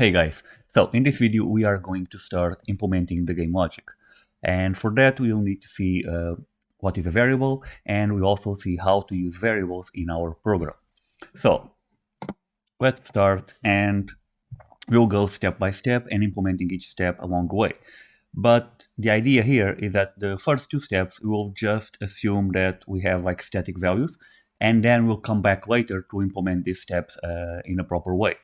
Hey guys, so in this video we are going to start implementing the game logic, and for that we will need to see what is a variable, and we also see how to use variables in our program. So let's start, and we'll go step by step and implementing each step along the way. But the idea here is that the first two steps we'll just assume that we have like static values, and then we'll come back later to implement these steps in a proper way,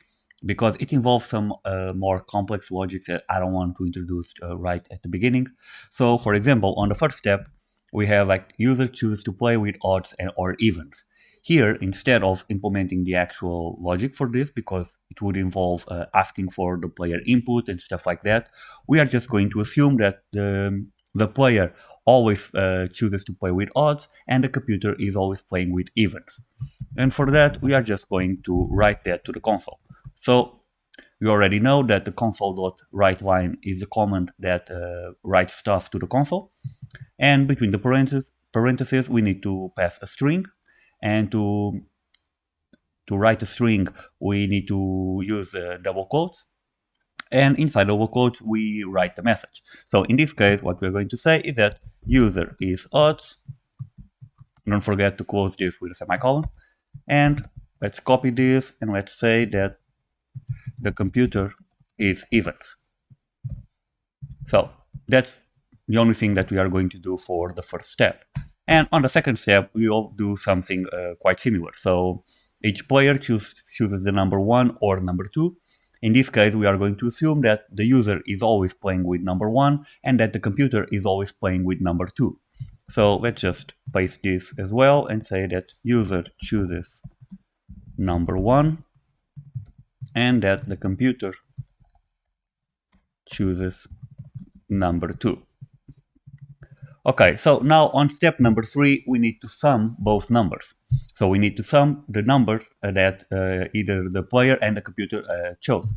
because it involves some more complex logic that I don't want to introduce right at the beginning. So for example, on the first step, we have like user chooses to play with odds and or evens. Here, instead of implementing the actual logic for this, because it would involve asking for the player input and stuff like that, we are just going to assume that the player always chooses to play with odds and the computer is always playing with evens. And for that, we are just going to write that to the console. So we already know that the console.writeLine is a command that writes stuff to the console. And between the parentheses, we need to pass a string. And to write a string, we need to use double quotes. And inside double quotes, we write the message. So in this case, what we're going to say is that user is odds. Don't forget to close this with a semicolon. And let's copy this and let's say that the computer is evens. So that's the only thing that we are going to do for the first step. And on the second step, we will do something quite similar. So each player chooses the number 1 or number 2. In this case, we are going to assume that the user is always playing with number 1 and that the computer is always playing with number 2. So let's just paste this as well and say that user chooses number 1 and that the computer chooses number 2. Okay, so now on step number 3, we need to sum both numbers. So we need to sum the number that either the player and the computer chose.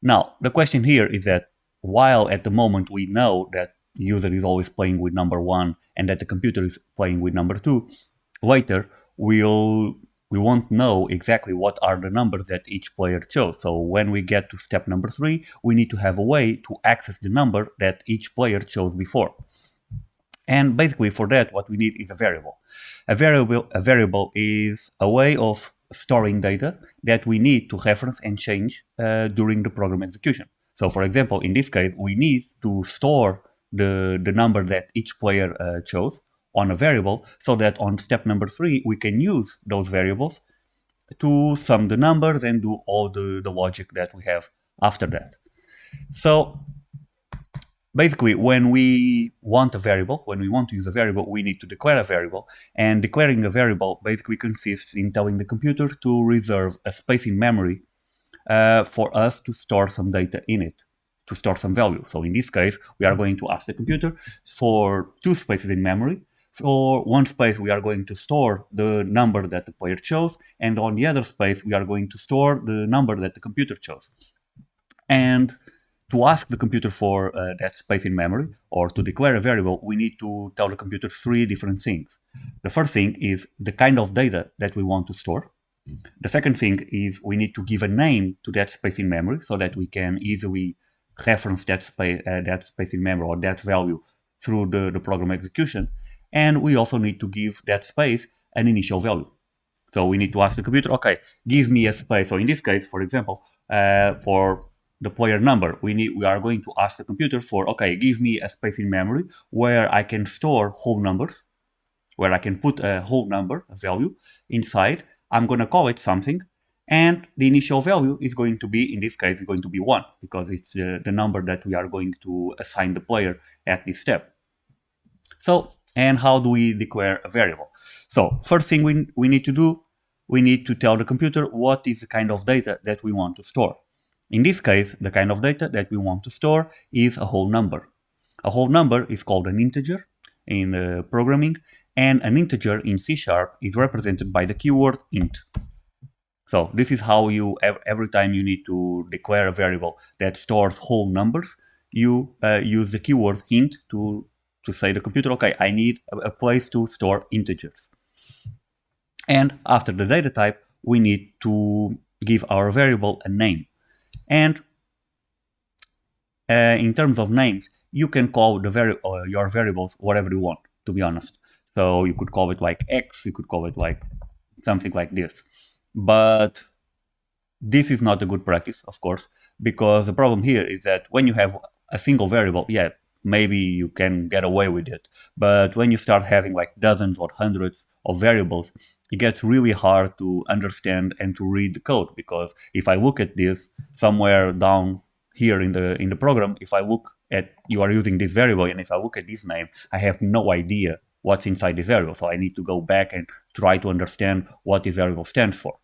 Now, the question here is that while at the moment we know that the user is always playing with number 1 and that the computer is playing with number 2, later we won't know exactly what are the numbers that each player chose. So when we get to step number 3, we need to have a way to access the number that each player chose before. And basically for that, what we need is a variable. A variable is a way of storing data that we need to reference and change during the program execution. So for example, in this case, we need to store the number that each player chose on a variable so that on step number 3, we can use those variables to sum the numbers and do all the logic that we have after that. So basically, when we want a variable, when we want to use a variable, we need to declare a variable. And declaring a variable basically consists in telling the computer to reserve a space in memory for us to store some data in it, to store some value. So in this case, we are going to ask the computer for 2 spaces in memory. For one space, we are going to store the number that the player chose, and on the other space, we are going to store the number that the computer chose. And to ask the computer for that space in memory, or to declare a variable, we need to tell the computer 3 different things. The first thing is the kind of data that we want to store. The second thing is we need to give a name to that space in memory so that we can easily reference that space in memory or that value through the program execution. And we also need to give that space an initial value. So we need to ask the computer, okay, give me a space. So in this case, for example, for the player number, we are going to ask the computer for, okay, give me a space in memory where I can store whole numbers, where I can put a whole number, a value, inside. I'm going to call it something, and the initial value is going to be, in this case, is going to be 1, because it's the number that we are going to assign the player at this step. So, and how do we declare a variable? So, first thing we need to do, we need to tell the computer what is the kind of data that we want to store. In this case, the kind of data that we want to store is a whole number. A whole number is called an integer in programming, and an integer in C# is represented by the keyword int. So this is how you, every time you need to declare a variable that stores whole numbers, you use the keyword int to say to the computer, okay, I need a place to store integers. And after the data type, we need to give our variable a name. And in terms of names, you can call your variables whatever you want, to be honest. So you could call it like X, you could call it like something like this. But this is not a good practice, of course, because the problem here is that when you have a single variable, yeah, maybe you can get away with it. But when you start having like dozens or hundreds of variables, it gets really hard to understand and to read the code. Because if I look at this somewhere down here in the program, if I look at, you are using this variable, and if I look at this name, I have no idea what's inside this variable. So I need to go back and try to understand what this variable stands for.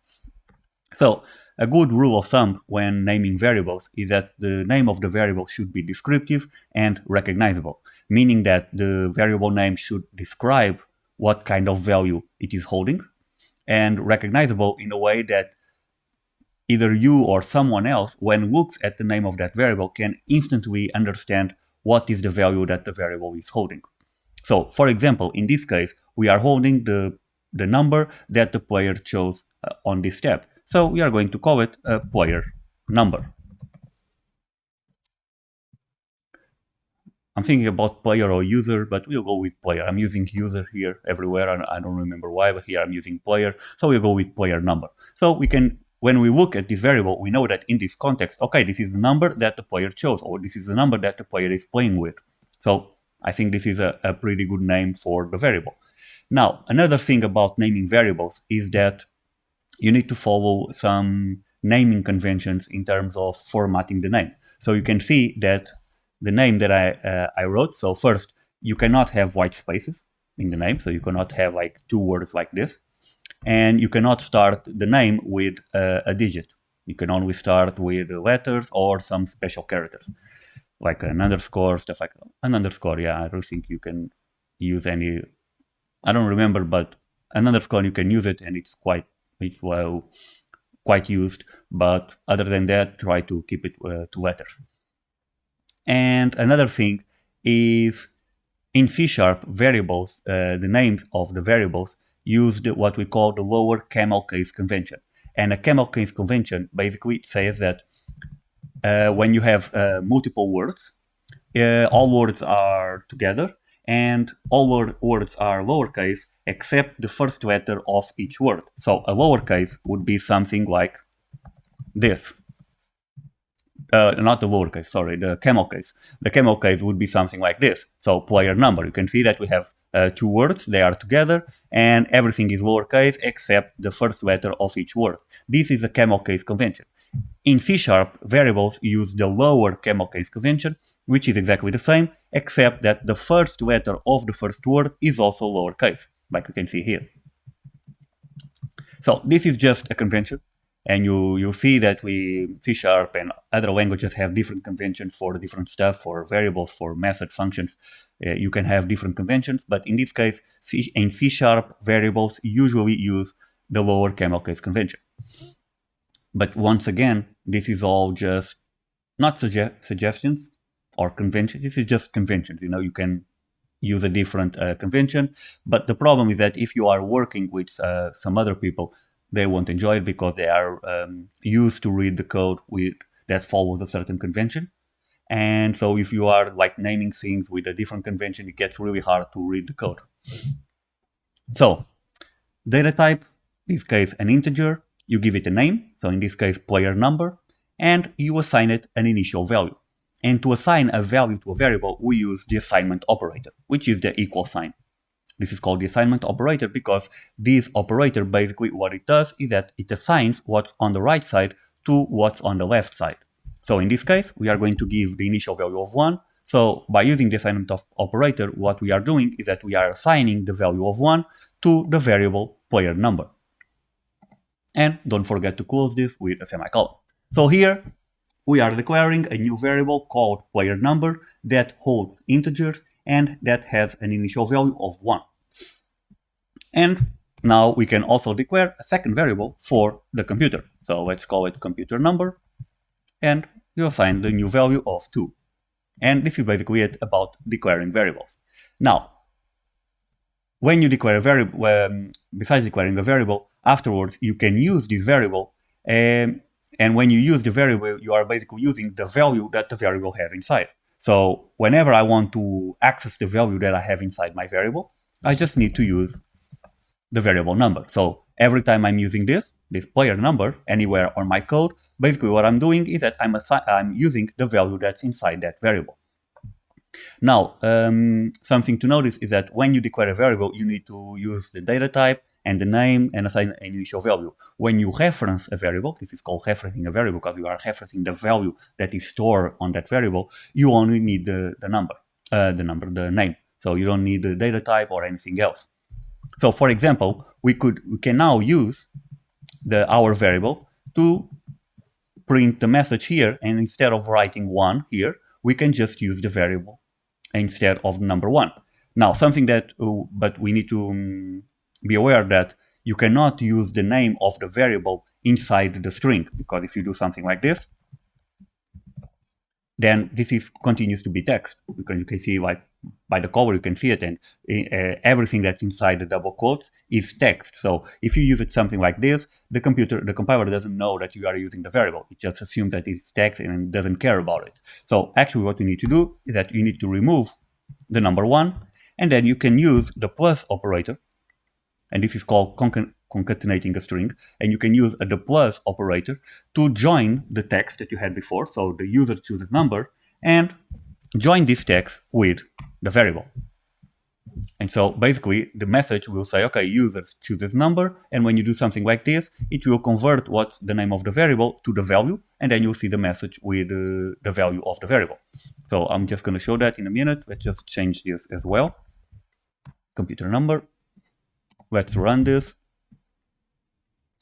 So a good rule of thumb when naming variables is that the name of the variable should be descriptive and recognizable, meaning that the variable name should describe what kind of value it is holding, and recognizable in a way that either you or someone else, when looks at the name of that variable, can instantly understand what is the value that the variable is holding. So, for example, in this case, we are holding the number that the player chose on this step. So we are going to call it a player number. I'm thinking about player or user, but we'll go with player. I'm using user here everywhere, and I don't remember why, but here I'm using player. So we'll go with player number. So we can, when we look at this variable, we know that in this context, okay, this is the number that the player chose, or this is the number that the player is playing with. So I think this is a pretty good name for the variable. Now, another thing about naming variables is that you need to follow some naming conventions in terms of formatting the name. So you can see that the name that I wrote, so first, you cannot have white spaces in the name, so you cannot have like two words like this. And you cannot start the name with a digit. You can only start with letters or some special characters, like an underscore, stuff like that. An underscore, yeah, I don't think you can use any, I don't remember, but an underscore you can use it, and it's quite used, but other than that, try to keep it to letters. And another thing is, in C# variables, the names of the variables use what we call the lower camel case convention. And a camel case convention basically says that when you have multiple words, all words are together, and all words are lowercase except the first letter of each word. So a lowercase would be something like this. Not the lowercase, sorry, the camel case. The camel case would be something like this. So player number, you can see that we have two words, they are together, and everything is lowercase except the first letter of each word. This is a camel case convention. In C#, variables use the lower camel case convention, which is exactly the same, except that the first letter of the first word is also lowercase, like you can see here. So this is just a convention, and you see that C# and other languages have different conventions for different stuff, for variables, for method functions. You can have different conventions, but in this case, in C# variables usually use the lower camel case convention. But once again, this is all just not suggestions or conventions. This is just conventions. You know, you can use a different convention. But the problem is that if you are working with some other people, they won't enjoy it because they are used to read the code that follows a certain convention. And so if you are like naming things with a different convention, it gets really hard to read the code. So data type, in this case an integer, you give it a name, so in this case player number, and you assign it an initial value. And to assign a value to a variable, we use the assignment operator, which is the equal sign. This is called the assignment operator because this operator, basically what it does is that it assigns what's on the right side to what's on the left side. So in this case, we are going to give the initial value of 1. So by using the assignment operator, what we are doing is that we are assigning the value of 1 to the variable player number. And don't forget to close this with a semicolon. So here we are declaring a new variable called player number that holds integers and that has an initial value of 1. And now we can also declare a second variable for the computer. So let's call it computer number, and you assign the new value of 2. And this is basically it about declaring variables. Now, when you declare a variable, besides declaring a variable, afterwards you can use this variable And when you use the variable, you are basically using the value that the variable has inside. So whenever I want to access the value that I have inside my variable, I just need to use the variable number. So every time I'm using this player number anywhere on my code, basically what I'm doing is that I'm using the value that's inside that variable. Now, something to notice is that when you declare a variable, you need to use the data type and the name and assign an initial value. When you reference a variable, this is called referencing a variable because you are referencing the value that is stored on that variable, you only need the name. So you don't need the data type or anything else. So for example, we can now use our variable to print the message here, and instead of writing 1 here, we can just use the variable instead of number 1. Now, something that, but we need to be aware that you cannot use the name of the variable inside the string, because if you do something like this, then this continues to be text, because you can see, like, by the color you can see it, and everything that's inside the double quotes is text. So if you use it something like this, the compiler doesn't know that you are using the variable. It just assumes that it's text and doesn't care about it. So actually what you need to do is that you need to remove the number 1, and then you can use the plus operator, and this is called concatenating a string, and you can use the plus operator to join the text that you had before. So the user chooses number and join this text with the variable. And so basically the message will say, okay, user chooses number, and when you do something like this, it will convert what's the name of the variable to the value, and then you'll see the message with the value of the variable. So I'm just going to show that in a minute. Let's just change this as well. Computer number. Let's run this.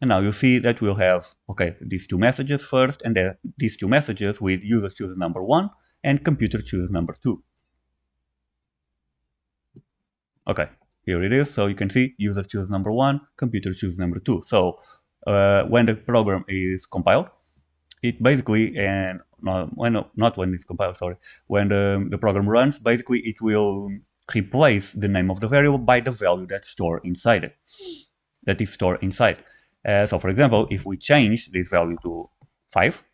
And now you see that we'll have, okay, these two messages first, and then these two messages with user chooses number 1 and computer chooses number 2. Okay, here it is. So you can see user chooses number 1, computer chooses number 2. So when the program is compiled, it basically, and not when it's compiled, sorry, when the program runs, basically it will replace the name of the variable by the value that's stored inside it, that is stored inside. So for example, if we change this value to 5,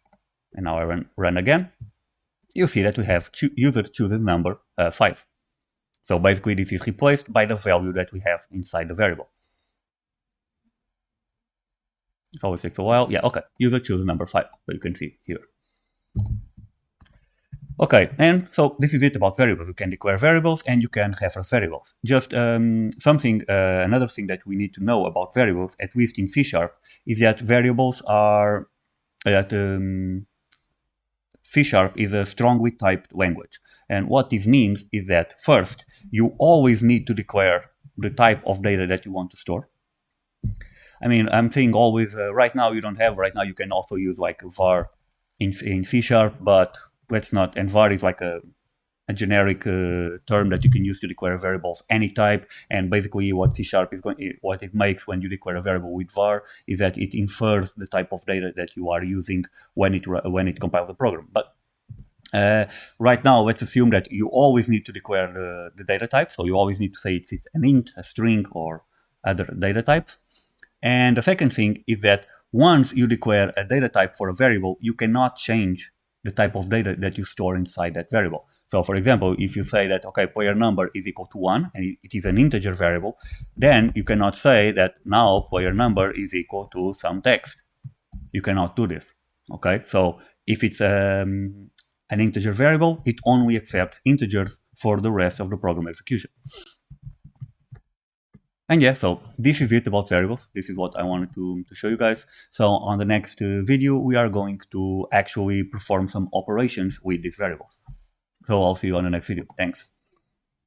and now I run again, you see that we have user chooses number 5. So basically this is replaced by the value that we have inside the variable. It always takes a while. Yeah, okay, user chooses number 5, so you can see here. Okay, and so this is it about variables. You can declare variables and you can reference variables. Just another thing that we need to know about variables, at least in C#, is that variables are, C# is a strongly typed language. And what this means is that first, you always need to declare the type of data that you want to store. I mean, I'm saying always, right now you don't have, right now you can also use like var in C#, but let's not, and var is like a generic term that you can use to declare variables any type, and basically what C# is what it makes when you declare a variable with var is that it infers the type of data that you are using when it compiles the program. But right now, let's assume that you always need to declare the data type, so you always need to say it's an int, a string, or other data types. And the second thing is that once you declare a data type for a variable, you cannot change the type of data that you store inside that variable. So for example, if you say that, okay, player number is equal to 1, and it is an integer variable, then you cannot say that now player number is equal to some text. You cannot do this, okay? So if it's an integer variable, it only accepts integers for the rest of the program execution. And yeah, so this is it about variables. This is what I wanted to show you guys. So on the next video, we are going to actually perform some operations with these variables. So I'll see you on the next video. Thanks.